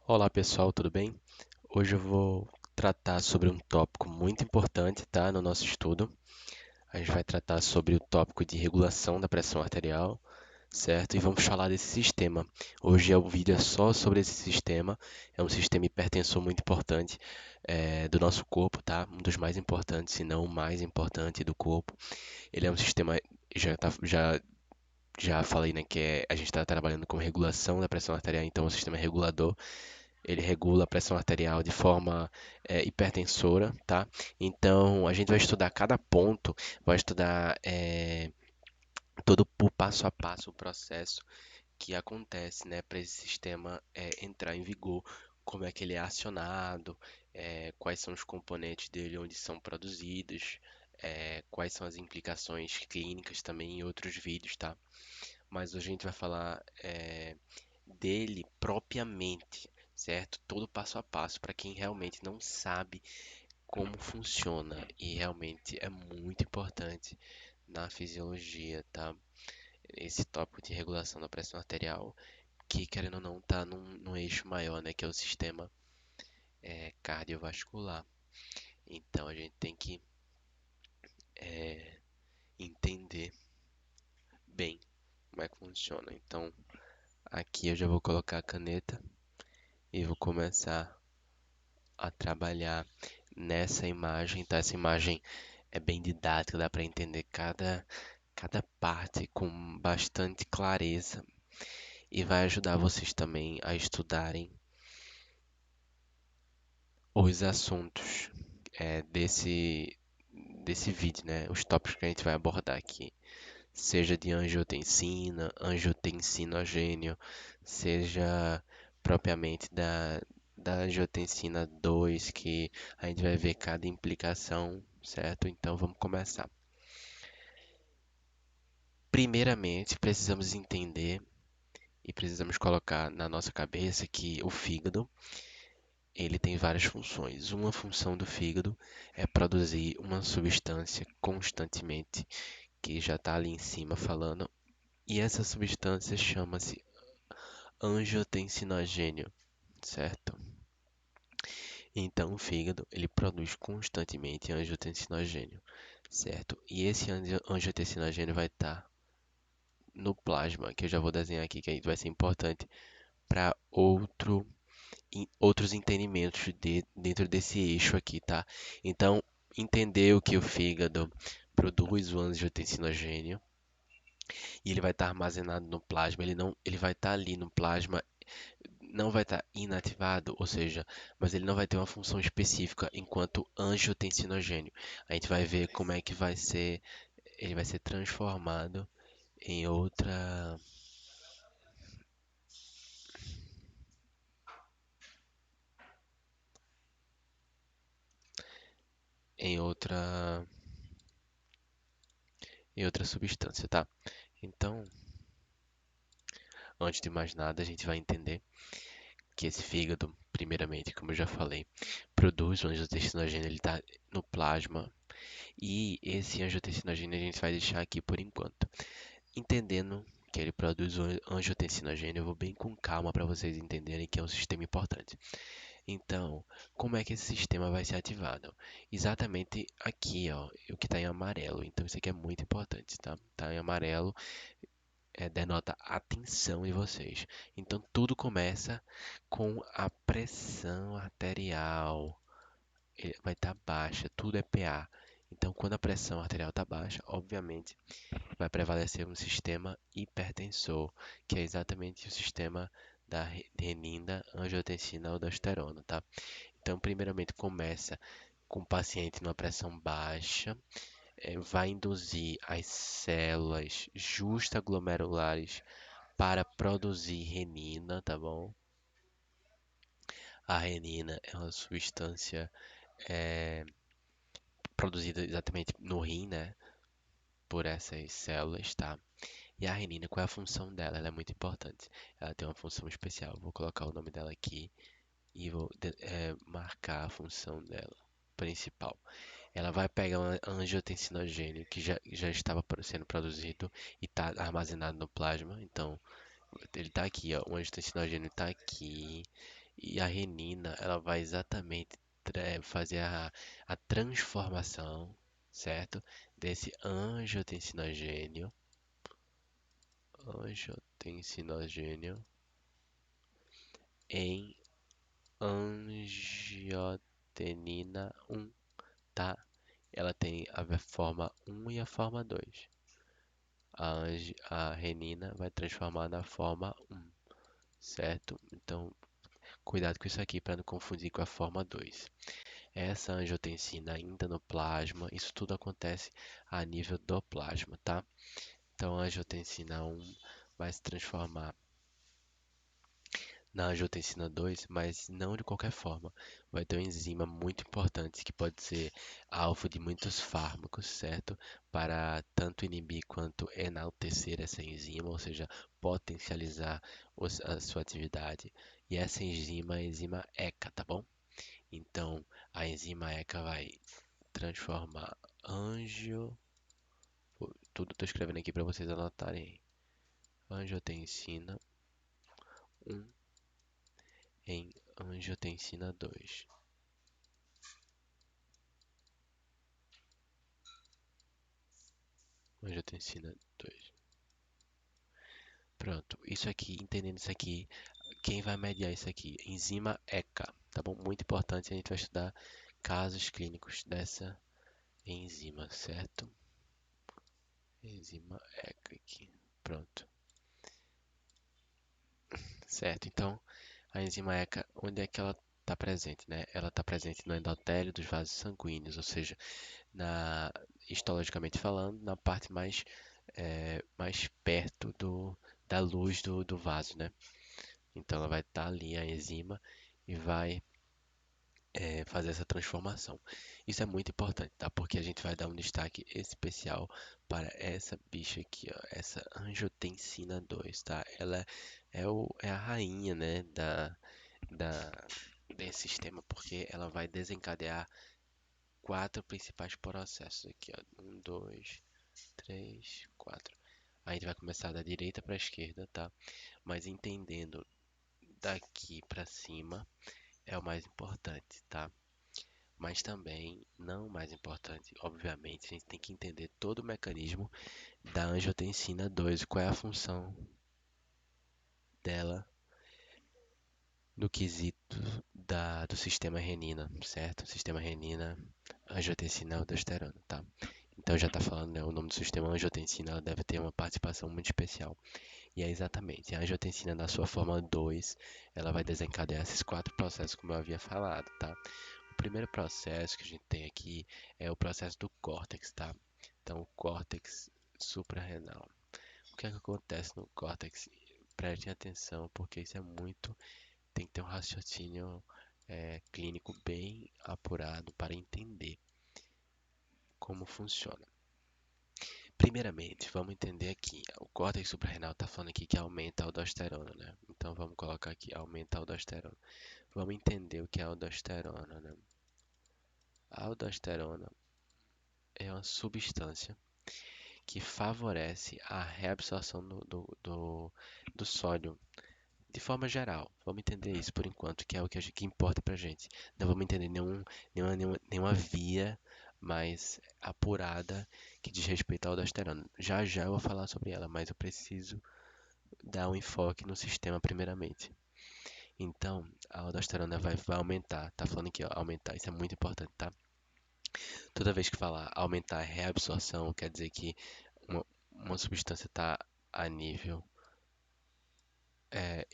Olá pessoal, tudo bem? Hoje eu vou tratar sobre um tópico muito importante, tá, no nosso estudo. A gente vai tratar sobre o tópico de regulação da pressão arterial, certo? E vamos falar desse sistema. Hoje o vídeo é só sobre esse sistema. É um sistema hipertensor muito importante do nosso corpo, tá? Um dos mais importantes, se não o mais importante do corpo. Ele é um sistema, já falei, né, a gente está trabalhando com regulação da pressão arterial, então é um sistema regulador. Ele regula a pressão arterial de forma hipertensora, tá? Então, a gente vai estudar cada ponto, vai estudar todo o passo a passo, o processo que acontece, né, para esse sistema entrar em vigor, como é que ele é acionado, quais são os componentes dele, onde são produzidos, quais são as implicações clínicas também em outros vídeos, tá? Mas hoje a gente vai falar dele propriamente, certo? Todo passo a passo para quem realmente não sabe como funciona e realmente é muito importante na fisiologia, tá? Esse tópico de regulação da pressão arterial, que querendo ou não tá num eixo maior, né? Que é o sistema cardiovascular. Então a gente tem que entender bem como é que funciona. Então aqui eu já vou colocar a caneta e vou começar a trabalhar nessa imagem, tá? Essa imagem é bem didática, dá para entender cada parte com bastante clareza e vai ajudar vocês também a estudarem os assuntos desse vídeo, né? Os tópicos que a gente vai abordar aqui, seja de angiotensina, angiotensinogênio, seja propriamente da angiotensina 2, que a gente vai ver cada implicação, certo? Então vamos começar. Primeiramente, precisamos entender e precisamos colocar na nossa cabeça que o fígado, ele tem várias funções. Uma função do fígado é produzir uma substância constantemente, que já está ali em cima falando, e essa substância chama-se angiotensinogênio, certo? Então, o fígado, ele produz constantemente angiotensinogênio, certo? E esse angiotensinogênio vai estar no plasma, que eu já vou desenhar aqui, que aí vai ser importante para outros entendimentos dentro desse eixo aqui, tá? Então, entender o que o fígado produz o angiotensinogênio e ele vai estar armazenado no plasma, ele vai estar ali no plasma, não vai estar inativado, ou seja, mas ele não vai ter uma função específica enquanto angiotensinogênio. A gente vai ver como é que ele vai ser transformado em em outra em outra substância, tá? Então, antes de mais nada, a gente vai entender que esse fígado, primeiramente, como eu já falei, produz o angiotensinogênio, ele está no plasma, e esse angiotensinogênio a gente vai deixar aqui por enquanto. Entendendo que ele produz o angiotensinogênio, eu vou bem com calma para vocês entenderem que é um sistema importante. Então, como é que esse sistema vai ser ativado? Exatamente aqui, ó, o que está em amarelo. Então, isso aqui é muito importante, tá? Tá em amarelo, denota a atenção de vocês. Então, tudo começa com a pressão arterial. Vai estar baixa, tudo é PA. Então, quando a pressão arterial está baixa, obviamente, vai prevalecer um sistema hipertensor, que é exatamente o sistema da renina, angiotensina, aldosterona, tá? Então, primeiramente, começa com o paciente numa pressão baixa, vai induzir as células justaglomerulares para produzir renina, tá bom? A renina é uma substância é, produzida exatamente no rim, né? Por essas células, tá? E a renina, qual é a função dela? Ela é muito importante. Ela tem uma função especial. Vou colocar o nome dela aqui e vou marcar a função dela principal. Ela vai pegar um angiotensinogênio que já estava sendo produzido e está armazenado no plasma. Então, ele está aqui, ó. O angiotensinogênio está aqui. E a renina, ela vai exatamente fazer a transformação, certo? Desse angiotensinogênio em angiotenina 1, tá? Ela tem a forma 1 e a forma 2. A renina vai transformar na forma 1, certo? Então, cuidado com isso aqui para não confundir com a forma 2. Essa angiotensina ainda no plasma, isso tudo acontece a nível do plasma, tá? Então, a angiotensina 1 vai se transformar na angiotensina 2, mas não de qualquer forma. Vai ter uma enzima muito importante que pode ser alvo de muitos fármacos, certo? Para tanto inibir quanto enaltecer essa enzima, ou seja, potencializar a sua atividade. E essa enzima é a enzima ECA, tá bom? Então, a enzima ECA vai transformar angio. Tudo estou escrevendo aqui para vocês anotarem. Angiotensina 1 em angiotensina 2. Angiotensina 2. Pronto, isso aqui, entendendo isso aqui, quem vai mediar isso aqui? Enzima ECA, tá bom? Muito importante, a gente vai estudar casos clínicos dessa enzima, certo? Enzima ECA aqui, pronto. Certo, então a enzima ECA, onde é que ela está presente, né? Ela está presente no endotélio dos vasos sanguíneos, ou seja, histologicamente falando, na parte mais perto da luz do vaso, né? Então ela vai estar ali, a enzima, e vai fazer essa transformação. Isso é muito importante, tá? Porque a gente vai dar um destaque especial para essa bicha aqui, ó, essa angiotensina 2, tá? Ela é a rainha, né, da, desse sistema, porque ela vai desencadear quatro principais processos aqui, ó. Um, dois, três, quatro. A gente vai começar da direita para a esquerda, tá? Mas entendendo daqui para cima é o mais importante, tá? Mas também, não mais importante, obviamente, a gente tem que entender todo o mecanismo da angiotensina 2, qual é a função dela no quesito do sistema renina, certo? Sistema renina, angiotensina, aldosterona, tá? Então já está falando, né, o nome do sistema angiotensina, ela deve ter uma participação muito especial. E é exatamente, a angiotensina na sua forma 2, ela vai desencadear esses quatro processos como eu havia falado, tá? O primeiro processo que a gente tem aqui é o processo do córtex, tá? Então, o córtex suprarrenal. O que é que acontece no córtex? Prestem atenção, porque isso é muito. Tem que ter um raciocínio clínico bem apurado para entender como funciona. Primeiramente, vamos entender aqui. O córtex suprarrenal está falando aqui que aumenta a aldosterona, né? Então, vamos colocar aqui, aumenta a aldosterona. Vamos entender o que é a aldosterona, né? A aldosterona é uma substância que favorece a reabsorção do sódio de forma geral. Vamos entender isso por enquanto, que é o que importa pra gente. Não vamos entender nenhuma via mais apurada que diz respeito à aldosterona. Já já eu vou falar sobre ela, mas eu preciso dar um enfoque no sistema primeiramente. Então, a aldosterona vai aumentar, tá falando aqui, ó, aumentar, isso é muito importante, tá? Toda vez que falar aumentar a reabsorção, quer dizer que uma substância está a nível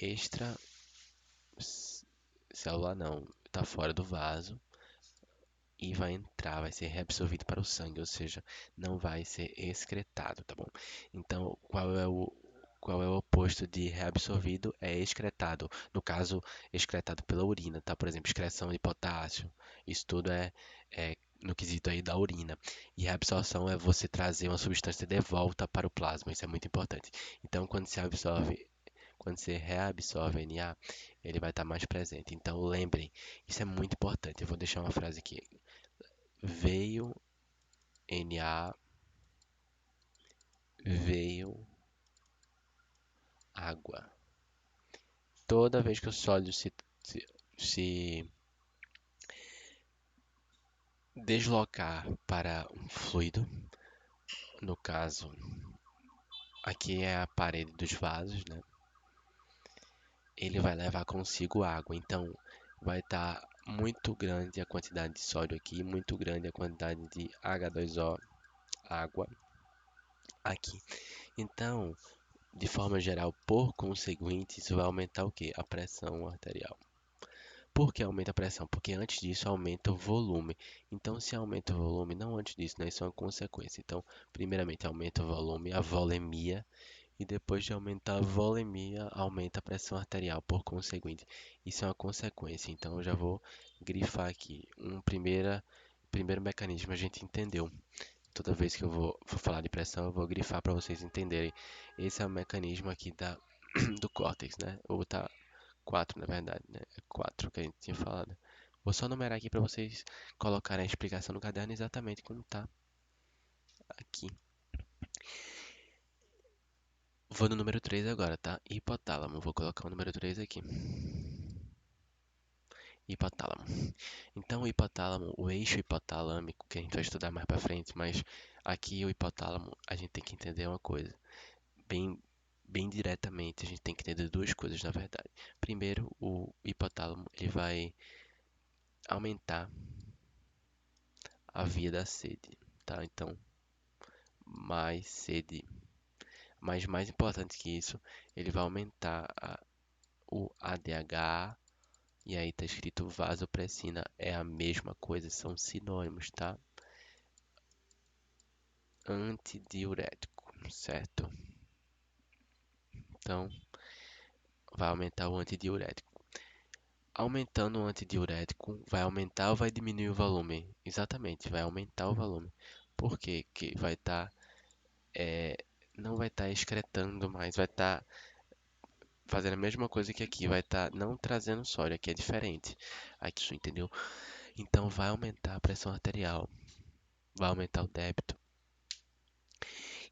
extracelular, não, está fora do vaso e vai entrar, vai ser reabsorvido para o sangue, ou seja, não vai ser excretado, tá bom? Então, qual é o oposto de reabsorvido? É excretado. No caso, excretado pela urina, tá? Por exemplo, excreção de potássio. Isso tudo é no quesito aí da urina. E reabsorção é você trazer uma substância de volta para o plasma. Isso é muito importante. Então, quando você reabsorve Na, ele vai estar mais presente. Então, lembrem, isso é muito importante. Eu vou deixar uma frase aqui. Veio Na, veio água. Toda vez que o sólido se se, se deslocar para um fluido, no caso, aqui é a parede dos vasos, né? Ele vai levar consigo água, então vai estar muito grande a quantidade de sódio aqui, muito grande a quantidade de H2O, água, aqui. Então, de forma geral, por conseguinte, isso vai aumentar o quê? A pressão arterial. Por que aumenta a pressão? Porque antes disso aumenta o volume. Então, se aumenta o volume, não antes disso, né? Isso é uma consequência. Então, primeiramente aumenta o volume, a volemia, e depois de aumentar a volemia, aumenta a pressão arterial, por conseguinte. Isso é uma consequência. Então, eu já vou grifar aqui. Primeiro mecanismo a gente entendeu. Toda vez que eu vou falar de pressão, eu vou grifar para vocês entenderem. Esse é o mecanismo aqui do córtex, né? Ou tá 4, na verdade, né? É 4 que a gente tinha falado. Vou só numerar aqui para vocês colocarem a explicação no caderno exatamente como tá aqui. Vou no número 3 agora, tá? Hipotálamo. Vou colocar o número 3 aqui. Hipotálamo. Então, o hipotálamo, o eixo hipotalâmico, que a gente vai estudar mais para frente, mas aqui o hipotálamo, a gente tem que entender uma coisa. Bem, bem diretamente, a gente tem que entender duas coisas, na verdade. Primeiro, o hipotálamo, ele vai aumentar a via da sede, tá? Então, mais sede. Mas mais importante que isso, ele vai aumentar o ADH, e aí tá escrito vasopressina, é a mesma coisa, são sinônimos, tá? Antidiurético, certo? Então, vai aumentar o antidiurético. Aumentando o antidiurético, vai aumentar ou vai diminuir o volume? Exatamente, vai aumentar o volume. Por quê? Que vai estar, não vai estar excretando mais, vai estar fazendo a mesma coisa que aqui, vai estar não trazendo sódio, aqui é diferente. Aqui, isso, entendeu? Então vai aumentar a pressão arterial, vai aumentar o débito.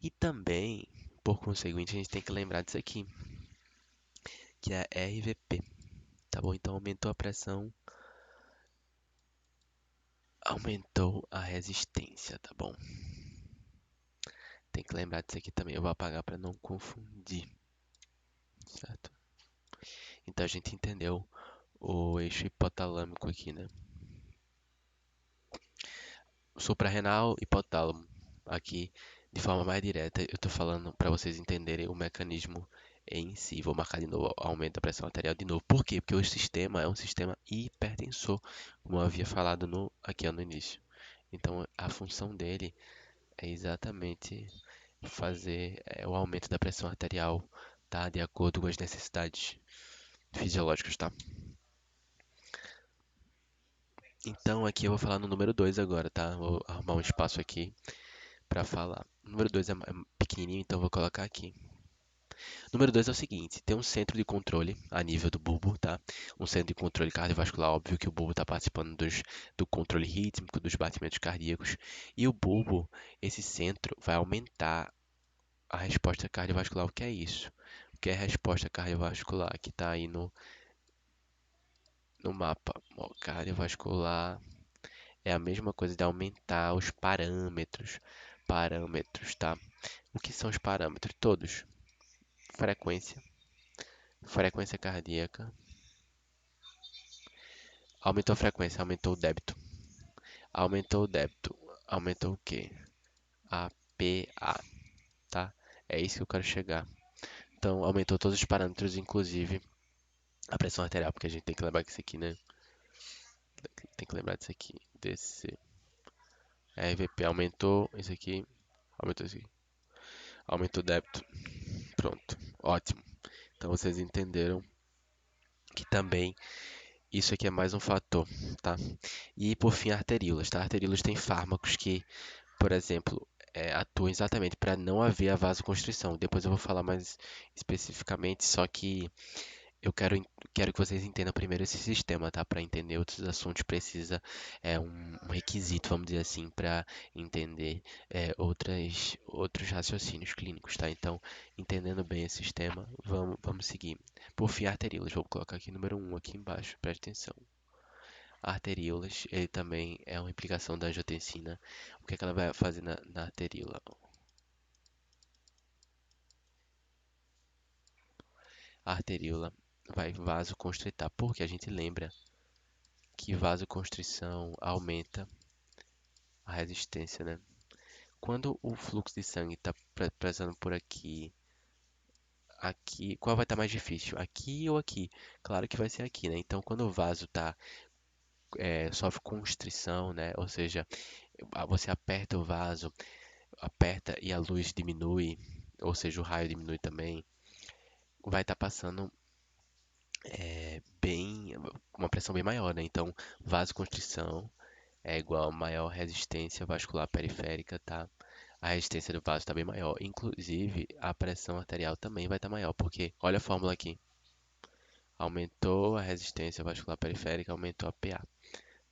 E também, por conseguinte, a gente tem que lembrar disso aqui, que é RVP, tá bom? Então aumentou a pressão, aumentou a resistência, tá bom? Tem que lembrar disso aqui também, eu vou apagar para não confundir, certo? Então a gente entendeu o eixo hipotalâmico aqui, né? Suprarrenal, hipotálamo. Aqui, de forma mais direta, eu estou falando para vocês entenderem o mecanismo em si. Vou marcar de novo, aumento da pressão arterial de novo. Por quê? Porque o sistema é um sistema hipertensor, como eu havia falado aqui no início. Então, a função dele é exatamente fazer o aumento da pressão arterial, tá? De acordo com as necessidades fisiológicas, tá? Então, aqui eu vou falar no número 2 agora, tá? Vou arrumar um espaço aqui para falar. O número 2 é pequenininho, então eu vou colocar aqui. Número 2 é o seguinte, tem um centro de controle a nível do bulbo, tá? Um centro de controle cardiovascular, óbvio que o bulbo está participando do controle rítmico, dos batimentos cardíacos. E o bulbo, esse centro, vai aumentar a resposta cardiovascular. O que é isso? O que é resposta cardiovascular? Que está aí no mapa. Ó, cardiovascular é a mesma coisa de aumentar os parâmetros. Parâmetros, tá? O que são os parâmetros? Todos. Frequência, frequência cardíaca. Aumentou a frequência, aumentou o débito. Aumentou o débito. Aumentou o quê? A PA, tá? É isso que eu quero chegar. Então, aumentou todos os parâmetros, inclusive a pressão arterial, porque a gente tem que lembrar que isso aqui, né? Tem que lembrar disso aqui. DC. RVP aumentou, isso aqui. Aumentou isso aqui. Aumentou o débito. Pronto. Ótimo. Então, vocês entenderam que também isso aqui é mais um fator, tá? E por fim, arteríolas, tá? Arteríolas têm fármacos que, por exemplo, atuam exatamente para não haver a vasoconstrição. Depois eu vou falar mais especificamente, só que eu quero que vocês entendam primeiro esse sistema, tá? Para entender outros assuntos precisa um requisito, vamos dizer assim, para entender outros raciocínios clínicos, tá? Então, entendendo bem esse sistema, vamos seguir. Por fim, arteríolas. Vou colocar aqui número um aqui embaixo, preste atenção. Arteríolas, ele também é uma implicação da angiotensina. O que é que ela vai fazer na arteríola? A arteríola vai vasoconstritar, porque a gente lembra que vasoconstrição aumenta a resistência, né? Quando o fluxo de sangue está passando por aqui, aqui, qual vai estar mais difícil? Aqui ou aqui? Claro que vai ser aqui, né? Então, quando o vaso sofre constrição, né? Ou seja, você aperta o vaso, aperta e a luz diminui, ou seja, o raio diminui também, vai estar passando bem, uma pressão bem maior, né? Então, vasoconstrição é igual a maior resistência vascular periférica, tá? A resistência do vaso está bem maior. Inclusive, a pressão arterial também vai estar maior, porque olha a fórmula aqui. Aumentou a resistência vascular periférica, aumentou a PA,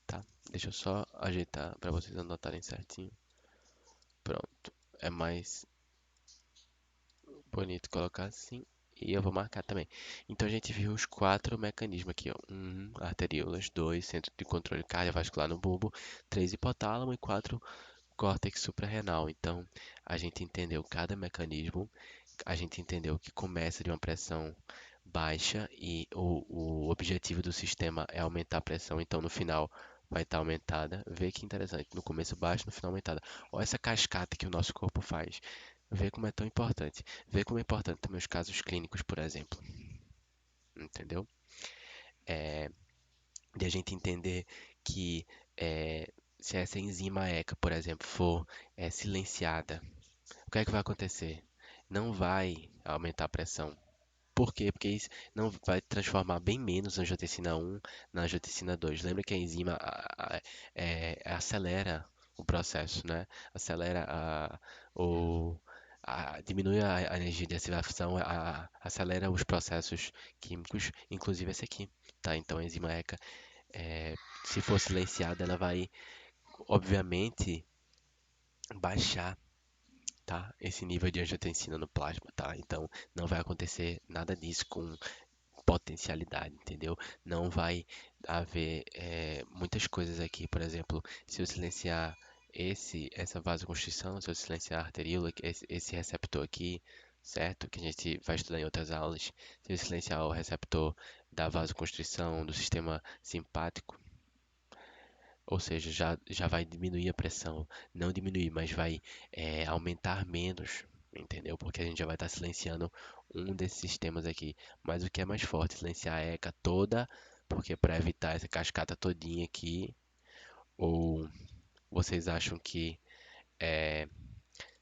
tá? Deixa eu só ajeitar para vocês anotarem certinho. Pronto. É mais bonito colocar assim. E eu vou marcar também. Então a gente viu os quatro mecanismos aqui, ó. Arteríolas. 2, centro de controle cardiovascular no bulbo. 3, hipotálamo. E 4, córtex suprarrenal. Então a gente entendeu cada mecanismo. A gente entendeu que começa de uma pressão baixa e o objetivo do sistema é aumentar a pressão, então no final vai estar aumentada. Vê que interessante, no começo baixa, no final aumentada. Olha essa cascata que o nosso corpo faz. Vê como é tão importante. Vê como é importante também os casos clínicos, por exemplo. Entendeu? É, de a gente entender que se essa enzima ECA, por exemplo, for silenciada, o que é que vai acontecer? Não vai aumentar a pressão. Por quê? Porque isso não vai transformar bem menos a angiotensina 1 na angiotensina 2. Lembra que a enzima acelera o processo, né? Acelera diminui a energia de acilação, acelera os processos químicos, inclusive esse aqui, tá? Então a enzima ECA, é, se for silenciada, ela vai, obviamente, baixar, tá? Esse nível de angiotensina no plasma, tá? Então não vai acontecer nada disso com potencialidade, entendeu? Não vai haver muitas coisas aqui, por exemplo, se eu silenciar essa vasoconstrição, se eu silenciar a arteríola, esse receptor aqui, certo? Que a gente vai estudar em outras aulas, se eu silenciar o receptor da vasoconstrição do sistema simpático, ou seja, já vai diminuir a pressão, não diminuir, mas vai aumentar menos, entendeu? Porque a gente já vai estar silenciando um desses sistemas aqui. Mas o que é mais forte? Silenciar a ECA toda, porque para evitar essa cascata todinha aqui, ou vocês acham que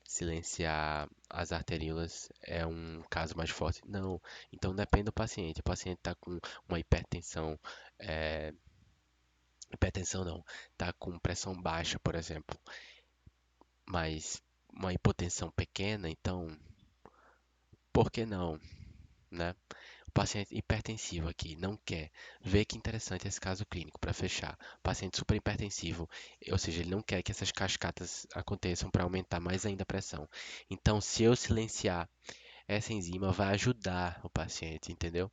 silenciar as arteríolas é um caso mais forte? Não. Então depende do paciente. O paciente está com uma hipertensão não, está com pressão baixa, por exemplo, mas uma hipotensão pequena, então por que não, né? O paciente hipertensivo aqui não quer. Vê que interessante esse caso clínico para fechar. Paciente super hipertensivo, ou seja, ele não quer que essas cascatas aconteçam para aumentar mais ainda a pressão. Então, se eu silenciar essa enzima, vai ajudar o paciente, entendeu?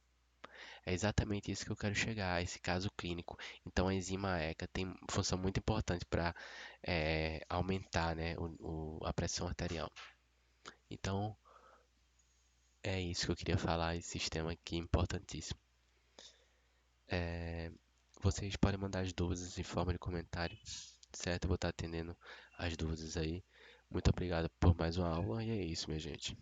É exatamente isso que eu quero chegar, esse caso clínico. Então, a enzima ECA tem função muito importante para aumentar, né, a pressão arterial. Então, é isso que eu queria falar, esse sistema aqui importantíssimo. É, vocês podem mandar as dúvidas em forma de comentário, certo? Eu vou estar atendendo as dúvidas aí. Muito obrigado por mais uma aula e é isso, minha gente.